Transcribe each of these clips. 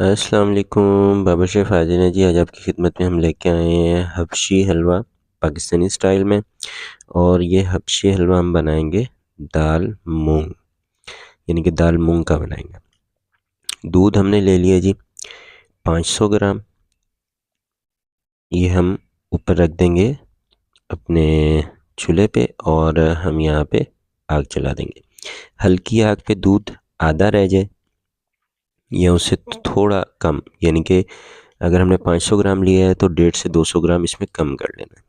अस्सलाम वालेकुम। बाबा शेफ़ हाज़िर हैं जी। आज आपकी खिदमत में हम लेके आए हैं हबशी हलवा पाकिस्तानी स्टाइल में। और ये हबशी हलवा हम बनाएंगे दाल मूंग, यानी कि दाल मूंग का बनाएंगे। दूध हमने ले लिया जी 500 ग्राम। ये हम ऊपर रख देंगे अपने चूल्हे पे और हम यहाँ पे आग जला देंगे। हल्की आग पे दूध आधा रह जाए या उससे थोड़ा कम, यानी कि अगर हमने 500 ग्राम लिया है तो 150 से 200 ग्राम इसमें कम कर लेना है।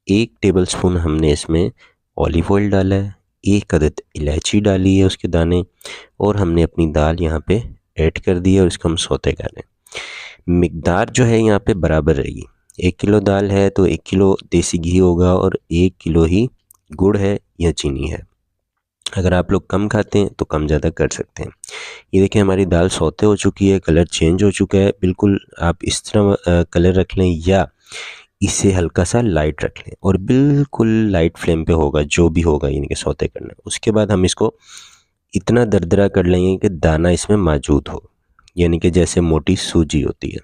1 टेबलस्पून हमने इसमें ऑलिव ऑयल डाला है, 1 अदद इलायची डाली है उसके दाने, और हमने अपनी दाल यहाँ पे ऐड कर दी है और इसको हम सौते कर रहे हैं। मिकदार जो है यहाँ पे बराबर रहेगी। 1 किलो दाल है तो 1 किलो देसी घी होगा और 1 किलो ही गुड़ है या चीनी है। अगर आप लोग कम खाते हैं तो कम ज़्यादा कर सकते हैं। ये देखिए हमारी दाल सौते हो चुकी है, कलर चेंज हो चुका है। बिल्कुल आप इस तरह कलर रख लें या इसे हल्का सा लाइट रख लें और बिल्कुल लाइट फ्लेम पे होगा जो भी होगा, यानी कि सौते करना। उसके बाद हम इसको इतना दरदरा कर लेंगे कि दाना इसमें मौजूद हो, यानी कि जैसे मोटी सूजी होती है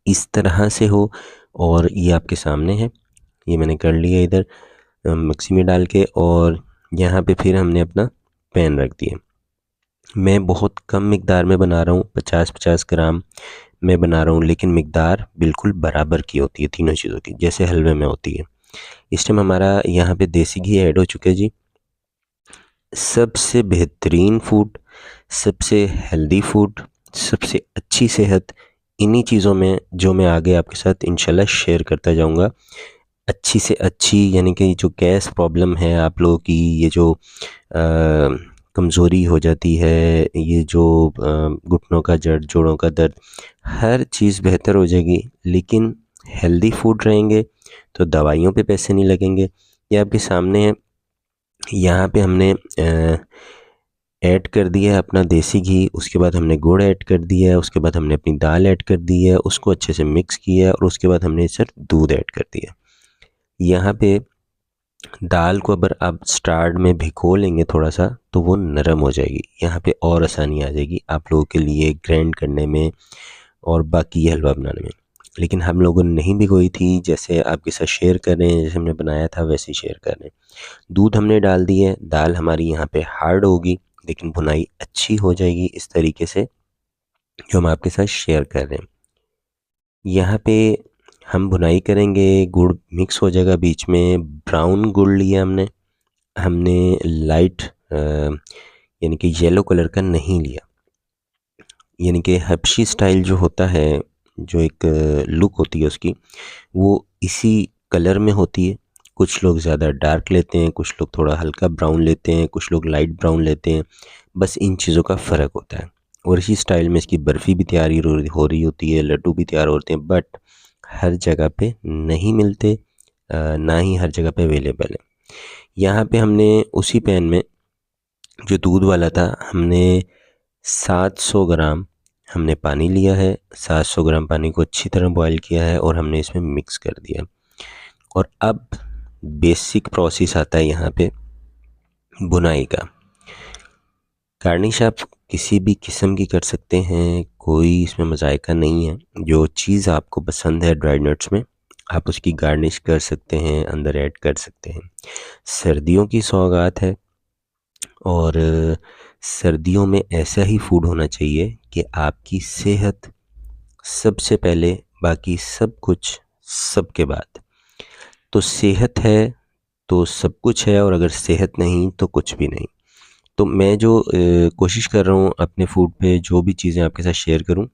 इस तरह से हो। और ये आपके सामने है, ये मैंने कर लिया इधर मिक्सी में डाल के। और यहाँ पे फिर हमने अपना पैन रख दिया। मैं बहुत कम मिकदार में बना रहा हूँ, 50-50 ग्राम में बना रहा हूँ, लेकिन मिकदार बिल्कुल बराबर की होती है तीनों चीज़ों की, जैसे हलवे में होती है। इस टाइम हमारा यहाँ पे देसी घी ऐड हो चुका है जी। सबसे बेहतरीन फूड, सबसे हेल्दी फूड, सबसे अच्छी सेहत इन्हीं चीज़ों में जो मैं आगे आपके साथ इंशाल्लाह शेयर करता जाऊँगा। अच्छी से अच्छी, यानी कि जो गैस प्रॉब्लम है आप लोगों की, ये जो कमज़ोरी हो जाती है, ये जो घुटनों का दर्द, जोड़ों का दर्द, हर चीज़ बेहतर हो जाएगी। लेकिन हेल्दी फूड रहेंगे तो दवाइयों पे पैसे नहीं लगेंगे। ये आपके सामने है। यहाँ पे हमने ऐड कर दिया है अपना देसी घी, उसके बाद हमने गुड़ ऐड कर दिया है, उसके बाद हमने अपनी दाल ऐड कर दी है, उसको अच्छे से मिक्स किया है और उसके बाद हमने सिर्फ दूध ऐड कर दिया। यहाँ पे दाल को अगर आप स्टार्ट में भिगो लेंगे थोड़ा सा तो वो नरम हो जाएगी। यहाँ पे और आसानी आ जाएगी आप लोगों के लिए ग्राइंड करने में और बाकी ये हलवा बनाने में। लेकिन हम लोगों ने नहीं भिगोई थी, जैसे आपके साथ शेयर कर रहे हैं, जैसे हमने बनाया था वैसे ही शेयर कर रहे हैं। दूध हमने डाल दी है, दाल हमारी यहाँ पे हार्ड होगी लेकिन भुनाई अच्छी हो जाएगी इस तरीके से जो हम आपके साथ शेयर कर रहे हैं। यहाँ पे हम भुनाई करेंगे, गुड़ मिक्स हो जाएगा बीच में। ब्राउन गुड़ लिया हमने, हमने लाइट यानी कि येलो कलर का नहीं लिया। यानी कि हबशी स्टाइल जो होता है, जो एक लुक होती है उसकी, वो इसी कलर में होती है। कुछ लोग ज़्यादा डार्क लेते हैं, कुछ लोग थोड़ा हल्का ब्राउन लेते हैं, कुछ लोग लाइट ब्राउन लेते हैं। बस इन चीज़ों का फ़र्क होता है। और इसी स्टाइल में इसकी बर्फ़ी भी तैयारी हो रही होती है, लड्डू भी तैयार होते हैं, बट हर जगह पे नहीं मिलते, ना ही हर जगह पे अवेलेबल है। यहाँ पे हमने उसी पैन में जो दूध वाला था, हमने 700 ग्राम हमने पानी लिया है। 700 ग्राम पानी को अच्छी तरह बॉईल किया है और हमने इसमें मिक्स कर दिया। और अब बेसिक प्रोसेस आता है यहाँ पे बुनाई का। गार्निश आप किसी भी किस्म की कर सकते हैं, कोई इसमें मज़ायका नहीं है। जो चीज़ आपको पसंद है ड्राई नट्स में, आप उसकी गार्निश कर सकते हैं, अंदर ऐड कर सकते हैं। सर्दियों की सौगात है और सर्दियों में ऐसा ही फूड होना चाहिए कि आपकी सेहत सबसे पहले, बाकी सब कुछ सबके बाद। तो सेहत है तो सब कुछ है, और अगर सेहत नहीं तो कुछ भी नहीं। तो मैं जो कोशिश कर रहा हूँ अपने फूड पे जो भी चीज़ें आपके साथ शेयर करूँ,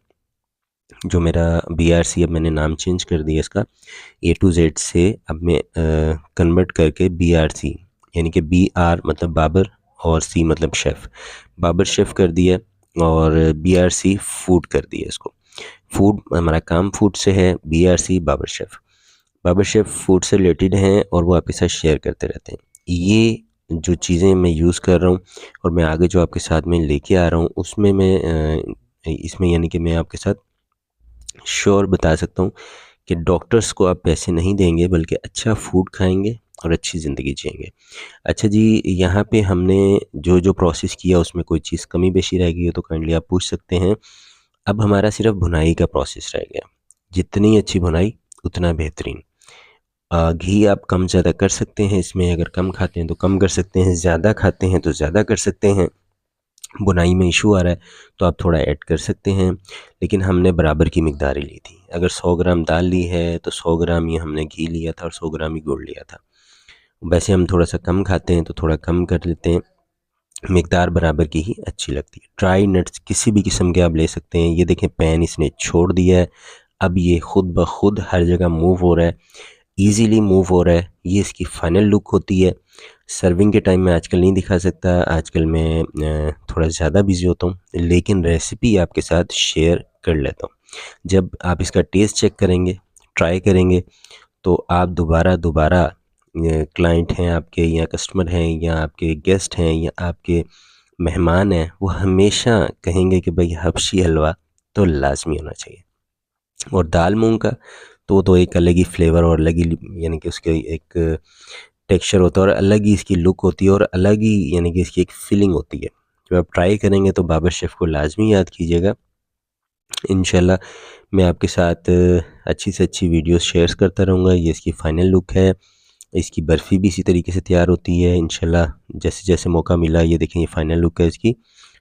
जो मेरा BRC, अब मैंने नाम चेंज कर दिया इसका, A to Z से अब मैं कन्वर्ट करके BRC, यानी कि BR मतलब बाबर और C मतलब शेफ़, बाबर शेफ़ कर दिया और BRC फूड कर दिया इसको। फूड हमारा काम फूड से है, BRC बाबर शेफ़ फूड से रिलेटेड हैं और वो आपके साथ शेयर करते रहते हैं। ये जो चीज़ें मैं यूज़ कर रहा हूँ और मैं आगे जो आपके साथ में लेके आ रहा हूँ उसमें मैं इसमें यानी कि मैं आपके साथ श्योर बता सकता हूँ कि डॉक्टर्स को आप पैसे नहीं देंगे बल्कि अच्छा फूड खाएंगे और अच्छी ज़िंदगी जिएंगे। अच्छा जी, यहाँ पे हमने जो जो प्रोसेस किया उसमें कोई चीज़ कमी बेशी रह गई हो तो काइंडली आप पूछ सकते हैं। अब हमारा सिर्फ भुनाई का प्रोसेस रह गया। जितनी अच्छी भुनाई उतना बेहतरीन। घी आप कम ज़्यादा कर सकते हैं इसमें, अगर कम खाते हैं तो कम कर सकते हैं, ज़्यादा खाते हैं तो ज़्यादा कर सकते हैं। बुनाई में इशू आ रहा है तो आप थोड़ा ऐड कर सकते हैं, लेकिन हमने बराबर की मिकदारें ली थी। अगर 100 ग्राम दाल ली है तो 100 ग्राम ही हमने घी लिया था और 100 ग्राम ही गुड़ लिया था। वैसे हम थोड़ा सा कम खाते हैं तो थोड़ा कम कर लेते हैं, मिकदार बराबर की ही अच्छी लगती है। ड्राई नट्स किसी भी किस्म के आप ले सकते हैं। ये देखें पैन इसने छोड़ दिया है, अब ये खुद ब खुद हर जगह मूव हो रहा है, ईज़िली मूव हो रहा है। ये इसकी फ़ाइनल लुक होती है। सर्विंग के टाइम में आजकल नहीं दिखा सकता, आजकल मैं थोड़ा ज़्यादा बिज़ी होता हूँ, लेकिन रेसिपी आपके साथ शेयर कर लेता हूँ। जब आप इसका टेस्ट चेक करेंगे, ट्राई करेंगे, तो आप दोबारा दोबारा क्लाइंट हैं आपके या कस्टमर हैं या आपके गेस्ट हैं या आपके मेहमान हैं, वो हमेशा कहेंगे कि भाई हबशी हलवा तो लाज़मी होना चाहिए। और दाल मूँग का तो एक अलग ही फ्लेवर और अलग ही यानी कि उसके एक टेक्सचर होता है और अलग ही इसकी लुक होती है और अलग ही यानी कि इसकी एक फीलिंग होती है। जब आप ट्राई करेंगे तो बाबर शेफ़ को लाज़मी याद कीजिएगा। इंशाल्लाह मैं आपके साथ अच्छी से अच्छी वीडियोस शेयर करता रहूँगा। ये इसकी फ़ाइनल लुक है। इसकी बर्फ़ी भी इसी तरीके से तैयार होती है इंशाल्लाह, जैसे-जैसे मौका मिला। ये देखें, ये फ़ाइनल लुक है इसकी।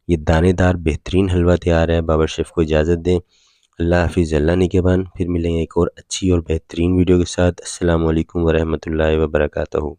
ये दानेदार बेहतरीन हलवा तैयार है। बाबर शेफ़ को इजाज़त दें। अल्लाह हाफ़िज़, अल्लाह निगहबान। फिर मिलेंगे एक और अच्छी और बेहतरीन वीडियो के साथ। अस्सलामु अलैकुम व रहमतुल्लाहि व बरकातहू।